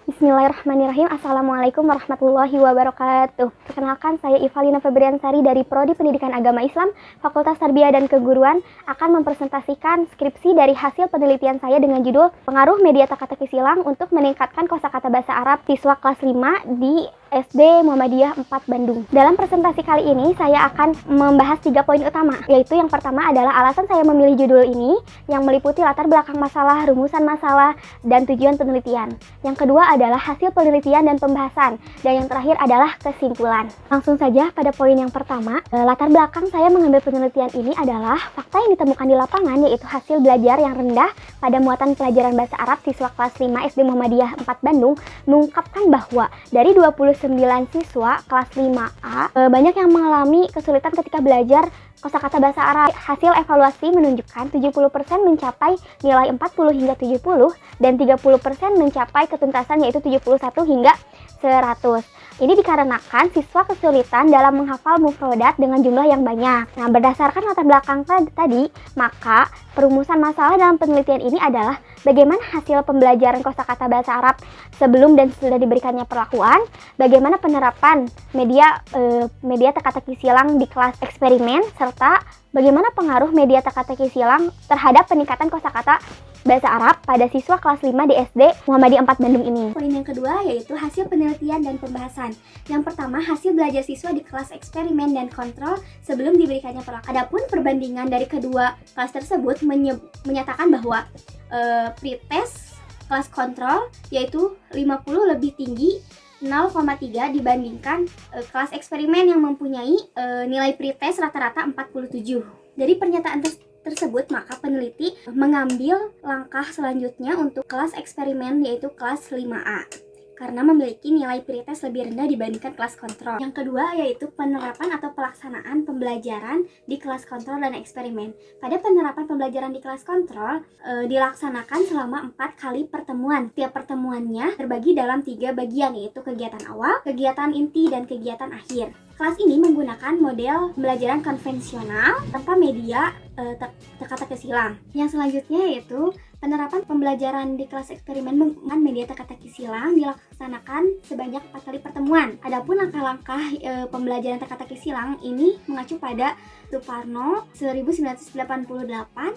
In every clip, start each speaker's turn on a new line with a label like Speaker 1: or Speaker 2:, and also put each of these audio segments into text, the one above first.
Speaker 1: Bismillahirrahmanirrahim. Assalamualaikum warahmatullahi wabarakatuh. Perkenalkan, saya Ivalina Febriansari dari Prodi Pendidikan Agama Islam, Fakultas Tarbiyah dan Keguruan, akan mempresentasikan skripsi dari hasil penelitian saya dengan judul Pengaruh Media Teka-teki Silang untuk Meningkatkan Kosakata Bahasa Arab Siswa Kelas 5 di SD Muhammadiyah 4 Bandung. Dalam presentasi kali ini, saya akan membahas 3 poin utama, yaitu yang pertama adalah alasan saya memilih judul ini, yang meliputi latar belakang masalah, rumusan masalah, dan tujuan penelitian. Yang kedua adalah hasil penelitian dan pembahasan, dan yang terakhir adalah kesimpulan. Langsung saja pada poin yang pertama, latar belakang saya mengambil penelitian ini adalah fakta yang ditemukan di lapangan, yaitu hasil belajar yang rendah pada muatan pelajaran bahasa Arab siswa kelas 5 SD Muhammadiyah 4 Bandung mengungkapkan bahwa dari 29 siswa kelas 5A banyak yang mengalami kesulitan ketika belajar kosakata bahasa Arab. Hasil evaluasi menunjukkan 70% mencapai nilai 40 hingga 70 dan 30% mencapai ketuntasan yaitu 71 hingga 100. Ini dikarenakan siswa kesulitan dalam menghafal mufrodat dengan jumlah yang banyak. Nah, berdasarkan latar belakang tadi, maka perumusan masalah dalam penelitian ini adalah bagaimana hasil pembelajaran kosakata bahasa Arab sebelum dan sesudah diberikannya perlakuan, bagaimana penerapan media teka-teki silang di kelas eksperimen, serta bagaimana pengaruh media teka-teki silang terhadap peningkatan kosakata bahasa Arab pada siswa kelas 5 di SD Muhammadiyah 4 Bandung ini. Poin yang kedua yaitu hasil penelitian dan pembahasan. Yang pertama, hasil belajar siswa di kelas eksperimen dan kontrol sebelum diberikannya perlakuan. Adapun perbandingan dari kedua kelas tersebut menyatakan bahwa pretest kelas kontrol yaitu 50 lebih tinggi 0,3 dibandingkan kelas eksperimen yang mempunyai nilai pretest rata-rata 47. Dari pernyataan tersebut, maka peneliti mengambil langkah selanjutnya untuk kelas eksperimen yaitu kelas 5A karena memiliki nilai pretest lebih rendah dibandingkan kelas kontrol. Yang kedua yaitu penerapan atau pelaksanaan pembelajaran di kelas kontrol dan eksperimen. Pada penerapan pembelajaran di kelas kontrol dilaksanakan selama 4 kali pertemuan. Tiap pertemuannya terbagi dalam 3 bagian, yaitu kegiatan awal, kegiatan inti, dan kegiatan akhir. Kelas ini menggunakan model pembelajaran konvensional tanpa media teka-teki silang. Yang selanjutnya yaitu penerapan pembelajaran di kelas eksperimen menggunakan media teka-teki silang dilaksanakan sebanyak 4 kali pertemuan. Adapun langkah-langkah pembelajaran teka-teki silang ini mengacu pada Suparno 1988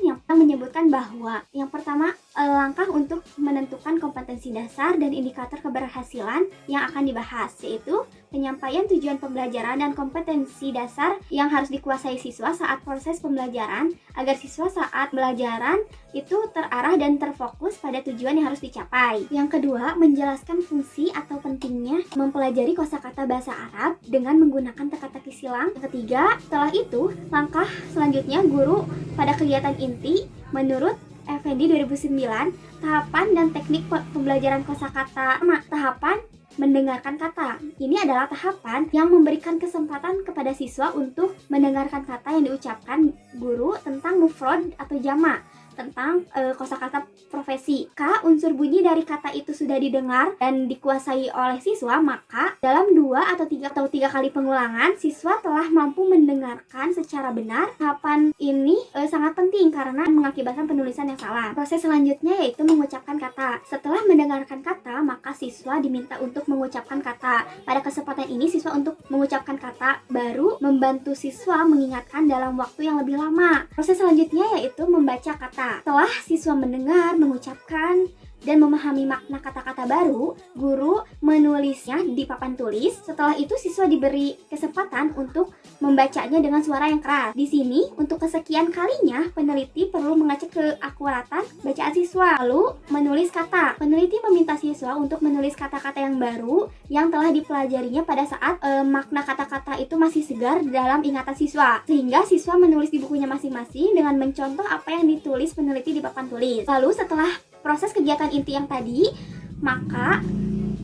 Speaker 1: yang menyebutkan bahwa yang pertama langkah untuk menentukan kompetensi dasar dan indikator keberhasilan yang akan dibahas, yaitu penyampaian tujuan pembelajaran dan kompetensi dasar yang harus dikuasai siswa saat proses pembelajaran agar siswa saat pembelajaran itu terarah dan terfokus pada tujuan yang harus dicapai. Yang kedua, menjelaskan fungsi atau pentingnya mempelajari kosakata bahasa Arab dengan menggunakan teka-teki silang. Yang ketiga, setelah itu, langkah selanjutnya guru pada kegiatan inti menurut Effendi 2009, tahapan dan teknik pembelajaran kosakata. Tahapan mendengarkan kata. Ini adalah tahapan yang memberikan kesempatan kepada siswa untuk mendengarkan kata yang diucapkan guru tentang mufrad atau jama', tentang kosakata profesi. Unsur bunyi dari kata itu sudah didengar dan dikuasai oleh siswa, maka dalam 2 atau 3 kali pengulangan siswa telah mampu mendengarkan secara benar. Tahapan ini sangat penting karena mengakibatkan penulisan yang salah. Proses selanjutnya yaitu mengucapkan kata. Setelah mendengarkan kata, maka siswa diminta untuk mengucapkan kata. Pada kesempatan ini siswa untuk mengucapkan kata baru membantu siswa mengingatkan dalam waktu yang lebih lama. Proses selanjutnya yaitu membaca kata. Setelah siswa mendengar, mengucapkan, dan memahami makna kata-kata baru, guru menulisnya di papan tulis. Setelah itu siswa diberi kesempatan untuk membacanya dengan suara yang keras. Di sini, untuk kesekian kalinya, peneliti perlu mengecek keakuratan bacaan siswa. Lalu, menulis kata. Peneliti meminta siswa untuk menulis kata-kata yang baru yang telah dipelajarinya pada saat makna kata-kata itu masih segar dalam ingatan siswa. Sehingga siswa menulis di bukunya masing-masing dengan mencontoh apa yang ditulis peneliti di papan tulis. Lalu, setelah proses kegiatan inti yang tadi, maka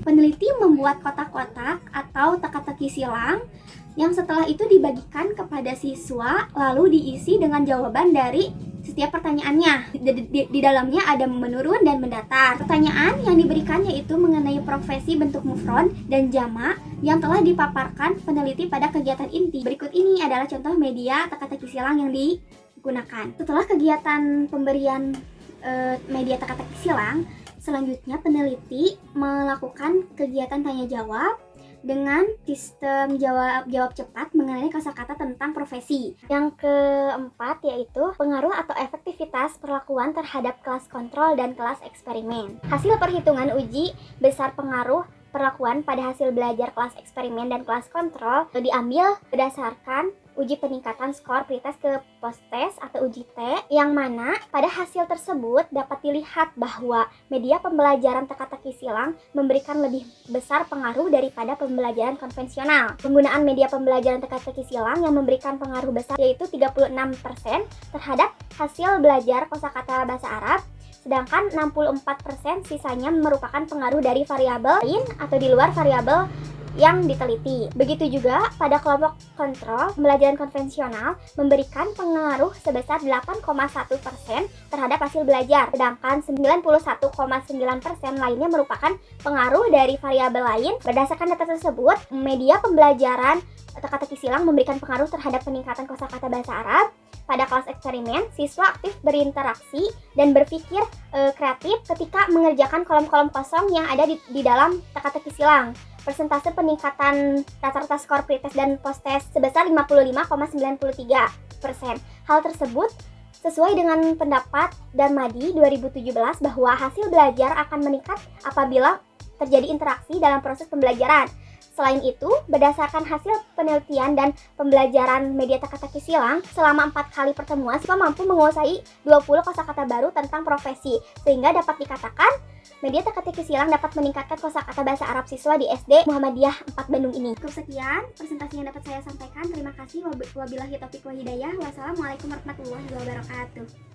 Speaker 1: peneliti membuat kotak-kotak atau teka-teki silang yang setelah itu dibagikan kepada siswa lalu diisi dengan jawaban dari setiap pertanyaannya. Di dalamnya ada menurun dan mendatar. Pertanyaan yang diberikan yaitu mengenai profesi, bentuk mufrad dan jama' yang telah dipaparkan peneliti pada kegiatan inti. Berikut ini adalah contoh media teka-teki silang yang digunakan. Setelah kegiatan pemberian media teka-teki silang, selanjutnya peneliti melakukan melakukan kegiatan tanya jawab dengan sistem jawab cepat mengenai kosakata tentang profesi. Yang keempat yaitu pengaruh atau efektivitas perlakuan terhadap kelas kontrol dan kelas eksperimen. Hasil perhitungan uji besar pengaruh perlakuan pada hasil belajar kelas eksperimen dan kelas kontrol diambil berdasarkan uji peningkatan skor pretest ke posttest atau uji T, yang mana pada hasil tersebut dapat dilihat bahwa media pembelajaran teka-teki silang memberikan lebih besar pengaruh daripada pembelajaran konvensional. Penggunaan media pembelajaran teka-teki silang yang memberikan pengaruh besar yaitu 36% terhadap hasil belajar kosakata bahasa Arab, sedangkan 64% sisanya merupakan pengaruh dari variabel lain atau di luar variabel yang diteliti. Begitu juga pada kelompok kontrol, pembelajaran konvensional memberikan pengaruh sebesar 8,1% terhadap hasil belajar, sedangkan 91,9% lainnya merupakan pengaruh dari variabel lain. Berdasarkan data tersebut, media pembelajaran teka-teki silang memberikan pengaruh terhadap peningkatan kosakata bahasa Arab. Pada kelas eksperimen, siswa aktif berinteraksi dan berpikir kreatif ketika mengerjakan kolom-kolom kosong yang ada di dalam teka-teki silang. Persentase peningkatan rata-rata skor pretest dan posttest sebesar 55,93%. Hal tersebut sesuai dengan pendapat Darmadi 2017 bahwa hasil belajar akan meningkat apabila terjadi interaksi dalam proses pembelajaran. Selain itu, berdasarkan hasil penelitian dan pembelajaran media teka-teki silang, selama 4 kali pertemuan, siswa mampu menguasai 20 kosakata baru tentang profesi, sehingga dapat dikatakan media teka-teki silang dapat meningkatkan kosakata bahasa Arab siswa di SD Muhammadiyah 4 Bandung ini. Cukup sekian presentasi yang dapat saya sampaikan. Terima kasih. Wabillahi taufiq wal hidayah. Wassalamualaikum warahmatullahi wabarakatuh.